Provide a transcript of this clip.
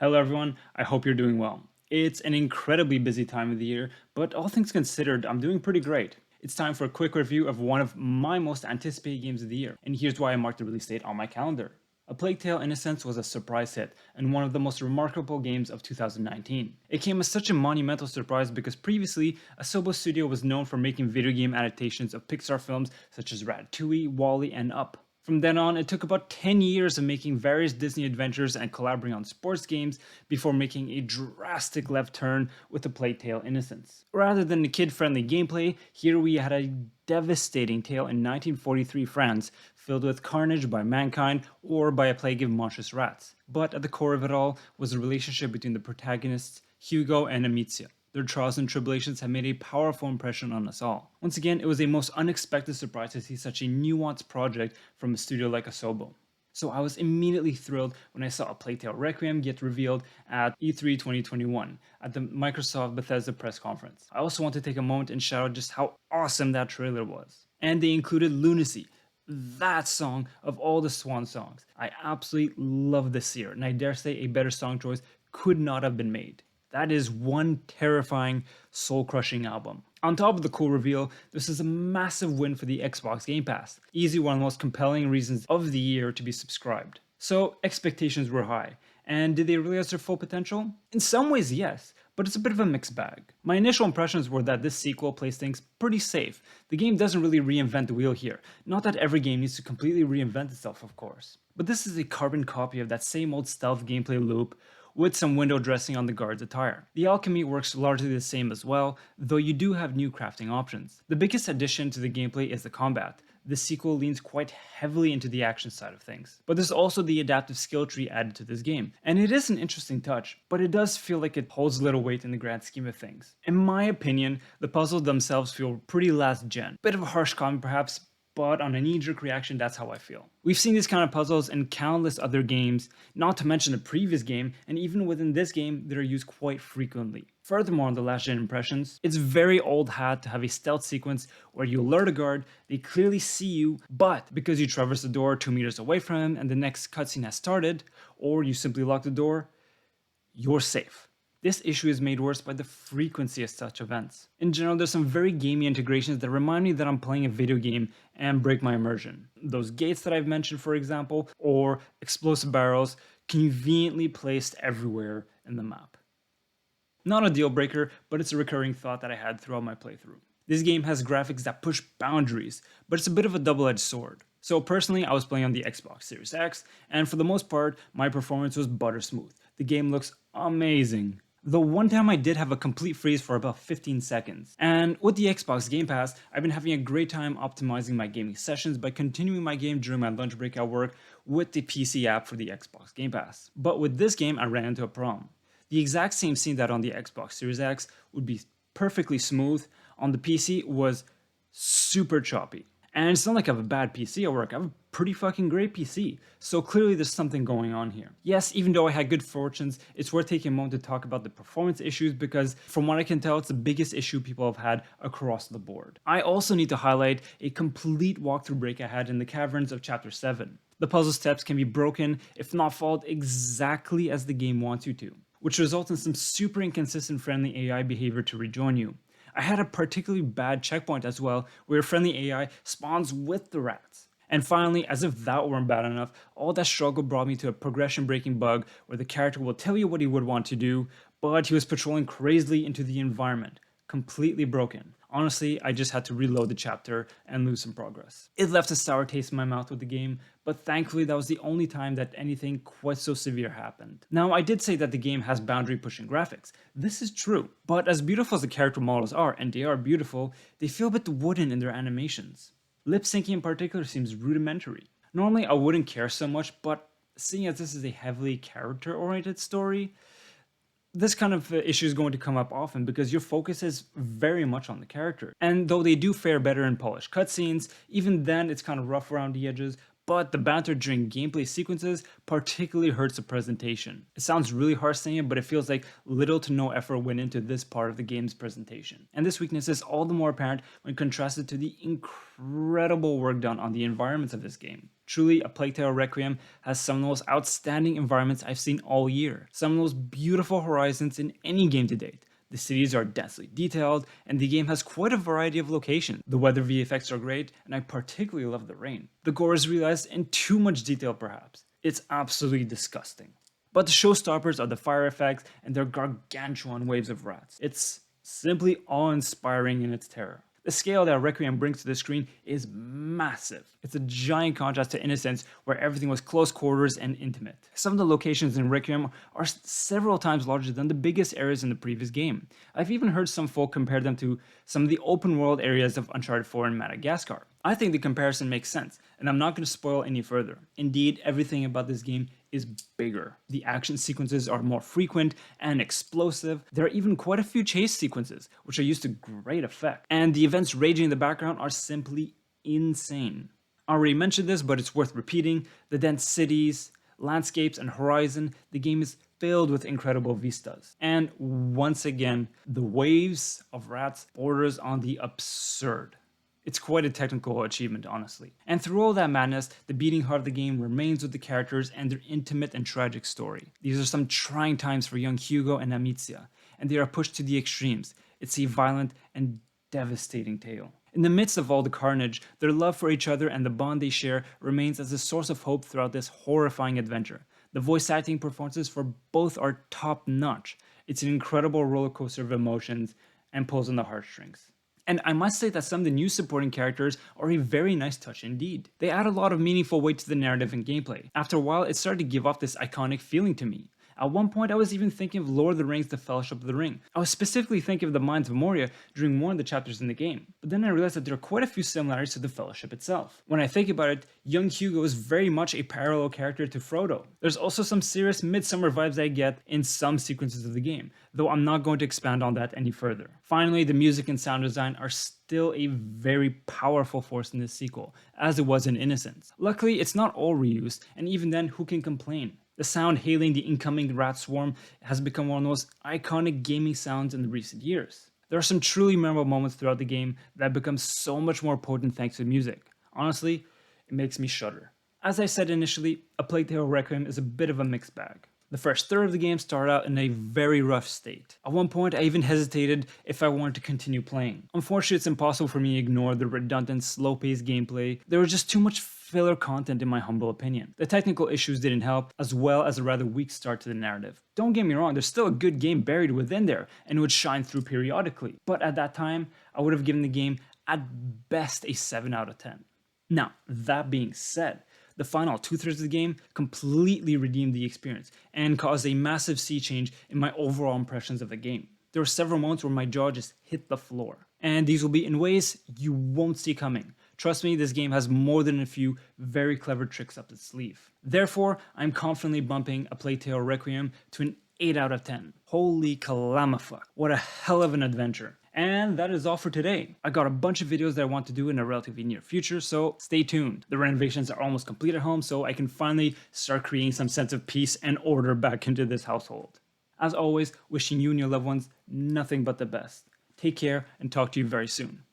Hello everyone, I hope you're doing well. It's an incredibly busy time of the year, but all things considered, I'm doing pretty great. It's time for a quick review of one of my most anticipated games of the year, and here's why I marked the release date on my calendar. A Plague Tale Innocence was a surprise hit, and one of the most remarkable games of 2019. It came as such a monumental surprise because previously, Asobo Studio was known for making video game adaptations of Pixar films such as Ratatouille, WALL-E, and Up. From then on, it took about 10 years of making various Disney adventures and collaborating on sports games before making a drastic left turn with A Plague Tale Innocence. Rather than the kid-friendly gameplay, here we had a devastating tale in 1943 France, filled with carnage by mankind or by a plague of monstrous rats. But at the core of it all was the relationship between the protagonists, Hugo and Amicia. Their trials and tribulations have made a powerful impression on us all. Once again, it was a most unexpected surprise to see such a nuanced project from a studio like Asobo. So I was immediately thrilled when I saw A Plague Tale Requiem get revealed at E3 2021 at the Microsoft Bethesda press conference. I also want to take a moment and shout out just how awesome that trailer was. And they included Lunacy, that song of all the Swan songs. I absolutely love this year, and I dare say a better song choice could not have been made. That is one terrifying, soul-crushing album. On top of the cool reveal, this is a massive win for the Xbox Game Pass. Easily one of the most compelling reasons of the year to be subscribed. So expectations were high. And did they realize their full potential? In some ways, yes, but it's a bit of a mixed bag. My initial impressions were that this sequel plays things pretty safe. The game doesn't really reinvent the wheel here. Not that every game needs to completely reinvent itself, of course. But this is a carbon copy of that same old stealth gameplay loop with some window dressing on the guard's attire. The alchemy works largely the same as well, though you do have new crafting options. The biggest addition to the gameplay is the combat. This sequel leans quite heavily into the action side of things. But there's also the adaptive skill tree added to this game. And it is an interesting touch, but it does feel like it holds little weight in the grand scheme of things. In my opinion, the puzzles themselves feel pretty last gen. Bit of a harsh comment perhaps, but on a knee-jerk reaction, that's how I feel. We've seen these kind of puzzles in countless other games, not to mention the previous game, and even within this game, they're used quite frequently. Furthermore, on the last-gen impressions, it's very old hat to have a stealth sequence where you alert a guard, they clearly see you, but because you traverse the door 2 meters away from him and the next cutscene has started, or you simply lock the door, you're safe. This issue is made worse by the frequency of such events. In general, there's some very gamey integrations that remind me that I'm playing a video game and break my immersion. Those gates that I've mentioned, for example, or explosive barrels conveniently placed everywhere in the map. Not a deal breaker, but it's a recurring thought that I had throughout my playthrough. This game has graphics that push boundaries, but it's a bit of a double-edged sword. So personally, I was playing on the Xbox Series X, and for the most part, my performance was butter smooth. The game looks amazing. Though one time I did have a complete freeze for about 15 seconds. And with the Xbox Game Pass, I've been having a great time optimizing my gaming sessions by continuing my game during my lunch break at work with the PC app for the Xbox Game Pass. But with this game, I ran into a problem. The exact same scene that on the Xbox Series X would be perfectly smooth, on the PC was super choppy. And it's not like I have a bad PC at work, I have a pretty fucking great PC. So clearly there's something going on here. Yes, even though I had good fortunes, it's worth taking a moment to talk about the performance issues because from what I can tell, it's the biggest issue people have had across the board. I also need to highlight a complete walkthrough break I had in the caverns of Chapter 7. The puzzle steps can be broken, if not followed exactly as the game wants you to, which results in some super inconsistent friendly AI behavior to rejoin you. I had a particularly bad checkpoint as well, where friendly AI spawns with the rats. And finally, as if that weren't bad enough, all that struggle brought me to a progression-breaking bug where the character will tell you what he would want to do, but he was patrolling crazily into the environment. Completely broken. Honestly, I just had to reload the chapter and lose some progress. It left a sour taste in my mouth with the game, but thankfully that was the only time that anything quite so severe happened. Now, I did say that the game has boundary-pushing graphics. This is true, but as beautiful as the character models are, and they are beautiful, they feel a bit wooden in their animations. Lip syncing in particular seems rudimentary. Normally, I wouldn't care so much, but seeing as this is a heavily character-oriented story, this kind of issue is going to come up often because your focus is very much on the character. And though they do fare better in polished cutscenes, even then it's kind of rough around the edges, but the banter during gameplay sequences particularly hurts the presentation. It sounds really harsh saying it, but it feels like little to no effort went into this part of the game's presentation. And this weakness is all the more apparent when contrasted to the incredible work done on the environments of this game. Truly, A Plague Tale Requiem has some of the most outstanding environments I've seen all year. Some of the most beautiful horizons in any game to date. The cities are densely detailed, and the game has quite a variety of locations. The weather VFX are great, and I particularly love the rain. The gore is realized in too much detail perhaps. It's absolutely disgusting. But the showstoppers are the fire effects and their gargantuan waves of rats. It's simply awe-inspiring in its terror. The scale that Requiem brings to the screen is massive. It's a giant contrast to Innocence, where everything was close quarters and intimate. Some of the locations in Requiem are several times larger than the biggest areas in the previous game. I've even heard some folk compare them to some of the open world areas of Uncharted 4 and Madagascar. I think the comparison makes sense, and I'm not going to spoil any further. Indeed, everything about this game is bigger. The action sequences are more frequent and explosive. There are even quite a few chase sequences, which are used to great effect. And the events raging in the background are simply insane. I already mentioned this, but it's worth repeating. The dense cities, landscapes, and horizon, the game is filled with incredible vistas. And once again, the waves of rats borders on the absurd. It's quite a technical achievement, honestly. And through all that madness, the beating heart of the game remains with the characters and their intimate and tragic story. These are some trying times for young Hugo and Amicia, and they are pushed to the extremes. It's a violent and devastating tale. In the midst of all the carnage, their love for each other and the bond they share remains as a source of hope throughout this horrifying adventure. The voice acting performances for both are top-notch. It's an incredible roller coaster of emotions and pulls on the heartstrings. And I must say that some of the new supporting characters are a very nice touch indeed. They add a lot of meaningful weight to the narrative and gameplay. After a while, it started to give off this iconic feeling to me. At one point, I was even thinking of Lord of the Rings: The Fellowship of the Ring. I was specifically thinking of the Mines of Moria during one of the chapters in the game, but then I realized that there are quite a few similarities to the Fellowship itself. When I think about it, young Hugo is very much a parallel character to Frodo. There's also some serious midsummer vibes I get in some sequences of the game, though I'm not going to expand on that any further. Finally, the music and sound design are still a very powerful force in this sequel, as it was in Innocence. Luckily, it's not all reused, and even then, who can complain? The sound hailing the incoming rat swarm has become one of the most iconic gaming sounds in the recent years. There are some truly memorable moments throughout the game that become so much more potent thanks to the music. Honestly, it makes me shudder. As I said initially, A Plague Tale Requiem is a bit of a mixed bag. The first third of the game started out in a very rough state. At one point, I even hesitated if I wanted to continue playing. Unfortunately, it's impossible for me to ignore the redundant, slow-paced gameplay. There was just too much filler content in my humble opinion. The technical issues didn't help, as well as a rather weak start to the narrative. Don't get me wrong, there's still a good game buried within there, and it would shine through periodically. But at that time, I would have given the game at best a 7 out of 10. Now, that being said, the final 2/3 of the game completely redeemed the experience and caused a massive sea change in my overall impressions of the game. There were several moments where my jaw just hit the floor, and these will be in ways you won't see coming. Trust me, this game has more than a few very clever tricks up its sleeve. Therefore, I'm confidently bumping A Plague Tale Requiem to an 8 out of 10. Holy calamafuck, what a hell of an adventure. And that is all for today. I got a bunch of videos that I want to do in a relatively near future, so stay tuned. The renovations are almost complete at home, so I can finally start creating some sense of peace and order back into this household. As always, wishing you and your loved ones nothing but the best. Take care and talk to you very soon.